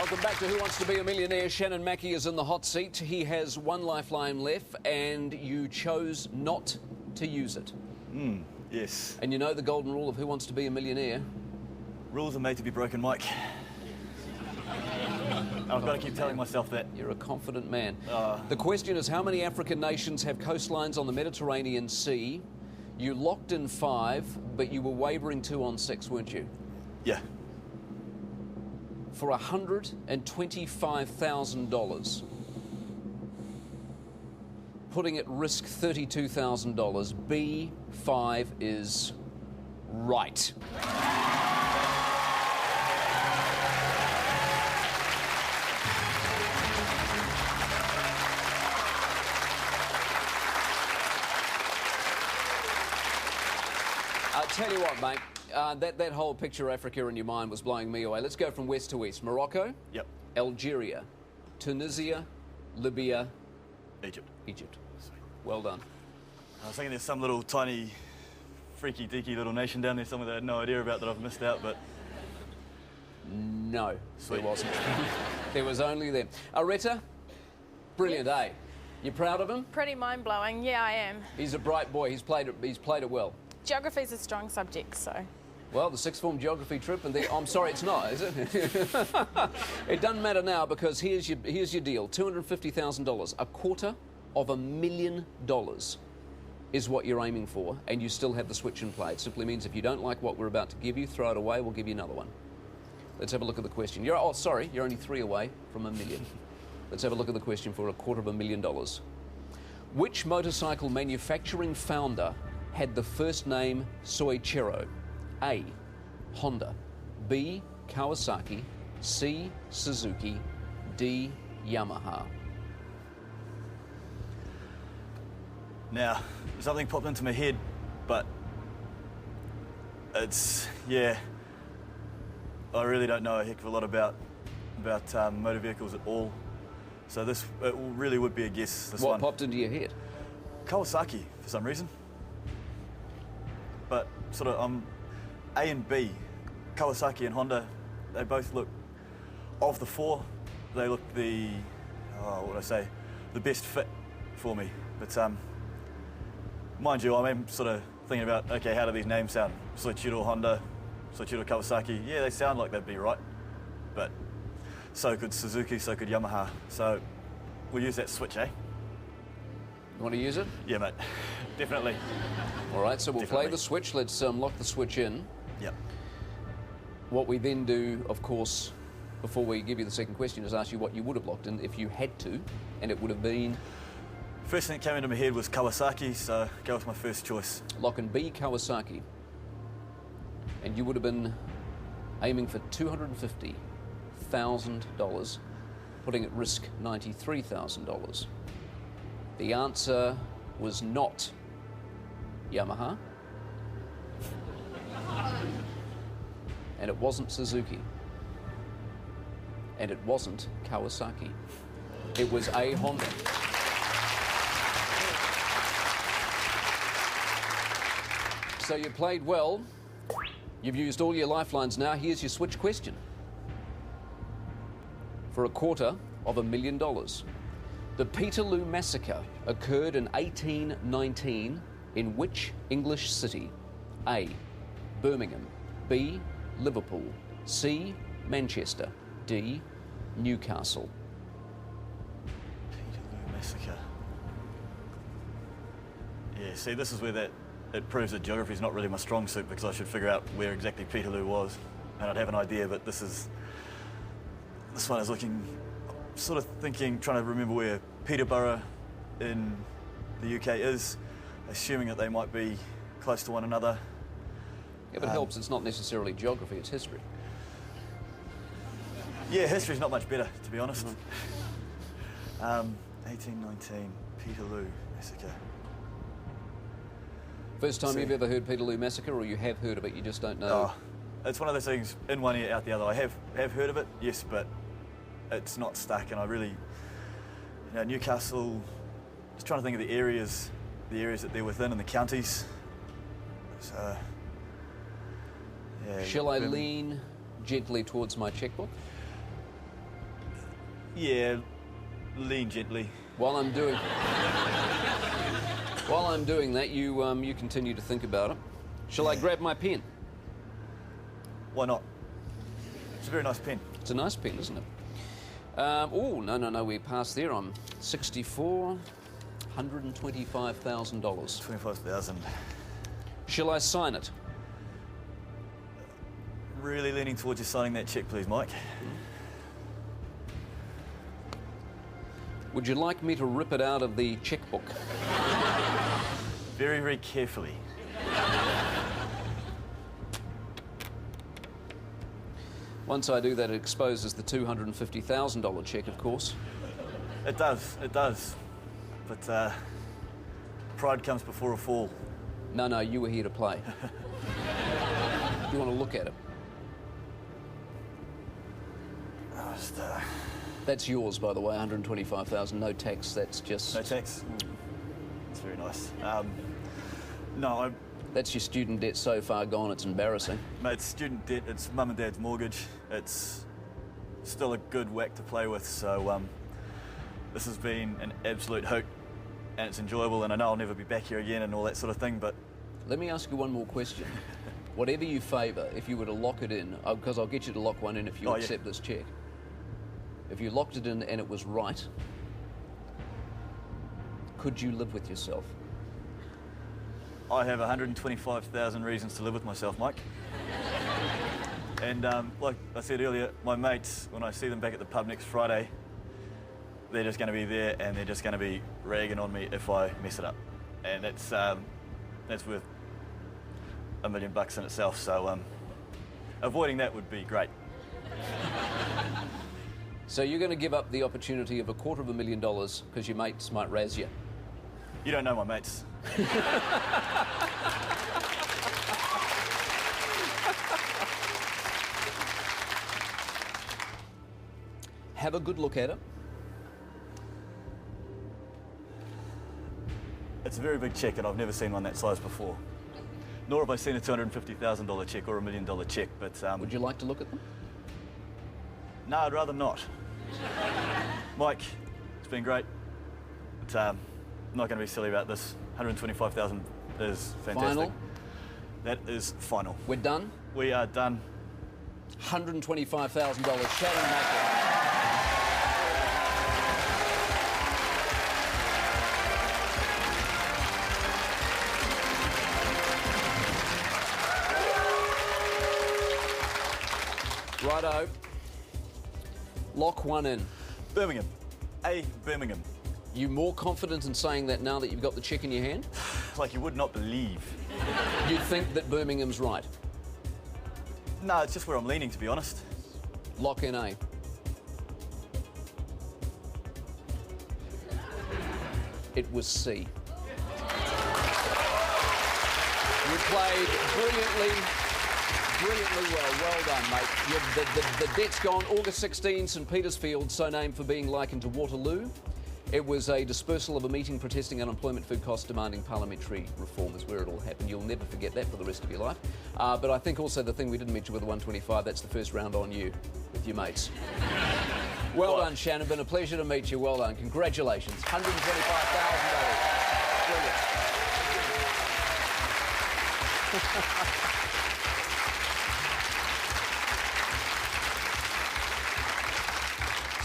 Welcome back to Who Wants to Be a Millionaire. Shannon Mackey is in the hot seat. He has one lifeline left, and you chose not to use it. Yes. And you know the golden rule of Who Wants to Be a Millionaire? Rules are made to be broken, Mike. I've got to keep telling myself that. You're a confident man. The question is, how many African nations have coastlines on the Mediterranean Sea? You locked in 5, but you were wavering 2 on 6, weren't you? Yeah. For $125,000, putting at risk $32,000, B5 is right. I'll tell you what, mate. That whole picture of Africa in your mind was blowing me away. Let's go from west to east. Morocco? Yep. Algeria, Tunisia, Libya, Egypt. Sweet. Well done. I was thinking there's some little tiny, freaky deaky little nation down there somewhere that I had no idea about that I've missed out, but... No, Sweet. There wasn't. There was only them. Areta, brilliant, Yes. eh? You proud of him? Pretty mind-blowing. Yeah, I am. He's a bright boy. He's played it well. Geography's a strong subject, so... Well, the sixth form geography trip, and I'm sorry, it's not, is it? It doesn't matter now, because here's your deal: $250,000, $250,000 is what you're aiming for, and you still have the switch in play. It simply means if you don't like what we're about to give you, throw it away. We'll give you another one. Let's have a look at the question. You're only 3 away from $1 million. Let's have a look at the question for $250,000. Which motorcycle manufacturing founder had the first name Soichiro? A. Honda, B. Kawasaki, C. Suzuki, D. Yamaha. Now, something popped into my head, but it's, yeah, I really don't know a heck of a lot about motor vehicles at all. So it really would be a guess, this one. What popped into your head? Kawasaki, for some reason. But sort of, A and B, Kawasaki and Honda, they both look, of the 4, they look the best fit for me. But mind you, I'm sort of thinking about, okay, how do these names sound? Soichiro Honda, Soichiro Kawasaki, yeah, they sound like they'd be right. But so could Suzuki, so could Yamaha. So we'll use that switch, eh? You want to use it? Yeah, mate, definitely. All right, so we'll play the switch. Let's lock the switch in. Yep. What we then do, of course, before we give you the second question, is ask you what you would have locked in if you had to, and it would have been... First thing that came into my head was Kawasaki, so go with my first choice. Lock in B, Kawasaki. And you would have been aiming for $250,000, putting at risk $93,000. The answer was not Yamaha. And it wasn't Suzuki. And it wasn't Kawasaki. It was a Honda. So you played well. You've used all your lifelines now. Here's your switch question. For $250,000. The Peterloo Massacre occurred in 1819 in which English city? A. Birmingham, B. Liverpool, C. Manchester, D. Newcastle. Peterloo Massacre. Yeah, see, this is where it proves that geography is not really my strong suit, because I should figure out where exactly Peterloo was, and I'd have an idea, but this one is looking, sort of thinking, trying to remember where Peterborough in the UK is, assuming that they might be close to one another. If it helps, it's not necessarily geography, it's history. Yeah, history's not much better, to be honest. 1819, Peterloo Massacre. First time you've ever heard Peterloo Massacre, or you have heard of it, you just don't know? Oh, it's one of those things, in one ear, out the other. I have heard of it, yes, but it's not stuck, and I really, Newcastle, just trying to think of the areas that they're within and the counties. So, yeah. Shall I lean gently towards my checkbook? Yeah, lean gently. While I'm doing that, you continue to think about it. Shall I grab my pen? Why not? It's a very nice pen. It's a nice pen, isn't it? Oh, no, we're past there. I'm 64, $125,000. 25,000. Shall I sign it? Really leaning towards you signing that cheque, please, Mike. Would you like me to rip it out of the checkbook? Very, very carefully. Once I do that, it exposes the $250,000 cheque, of course. It does. But pride comes before a fall. No, you were here to play. You want to look at it? That's yours, by the way, $125,000, no tax, that's just... No tax? It's very nice. No, That's your student debt so far gone, it's embarrassing. mate, it's student debt, it's mum and dad's mortgage. It's still a good whack to play with, so this has been an absolute hoot, and it's enjoyable, and I know I'll never be back here again and all that sort of thing, but... Let me ask you one more question. Whatever you favour, if you were to lock it in, because I'll get you to lock one in if you accept this cheque. If you locked it in and it was right, could you live with yourself? I have 125,000 reasons to live with myself, Mike. And like I said earlier, my mates, when I see them back at the pub next Friday, they're just going to be there and they're just going to be ragging on me if I mess it up. And that's worth $1 million in itself, so avoiding that would be great. So you're going to give up the opportunity of $250,000 because your mates might razz you? You don't know my mates. Have a good look at it. It's a very big cheque and I've never seen one that size before. Nor have I seen a $250,000 cheque or $1 million cheque, but... Would you like to look at them? No, I'd rather not. Mike, it's been great. But I'm not going to be silly about this. 125,000 is fantastic. Final? That is final. We're done? We are done. $125,000. Shannon Mackey. Righto. Lock one in. Birmingham. Birmingham. You more confident in saying that now that you've got the cheque in your hand? Like you would not believe. You think that Birmingham's right? No, it's just where I'm leaning, to be honest. Lock in A. It was C. You played brilliantly well. Well done, mate. The debt's gone. August 16, St Petersfield, so named for being likened to Waterloo. It was a dispersal of a meeting protesting unemployment, food costs, demanding parliamentary reform is where it all happened. You'll never forget that for the rest of your life. But I think also the thing we didn't mention with the 125, that's the first round on you with your mates. Well done, Shannon. Been a pleasure to meet you. Well done. Congratulations. $125,000. Brilliant.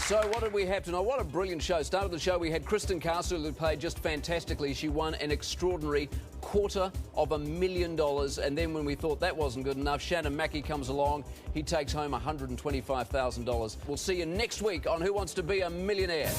So what did we have tonight? What a brilliant show. Started the show, we had Kristen Castle, who played just fantastically. She won an extraordinary $250,000. And then when we thought that wasn't good enough, Shannon Mackey comes along. He takes home $125,000. We'll see you next week on Who Wants to Be a Millionaire?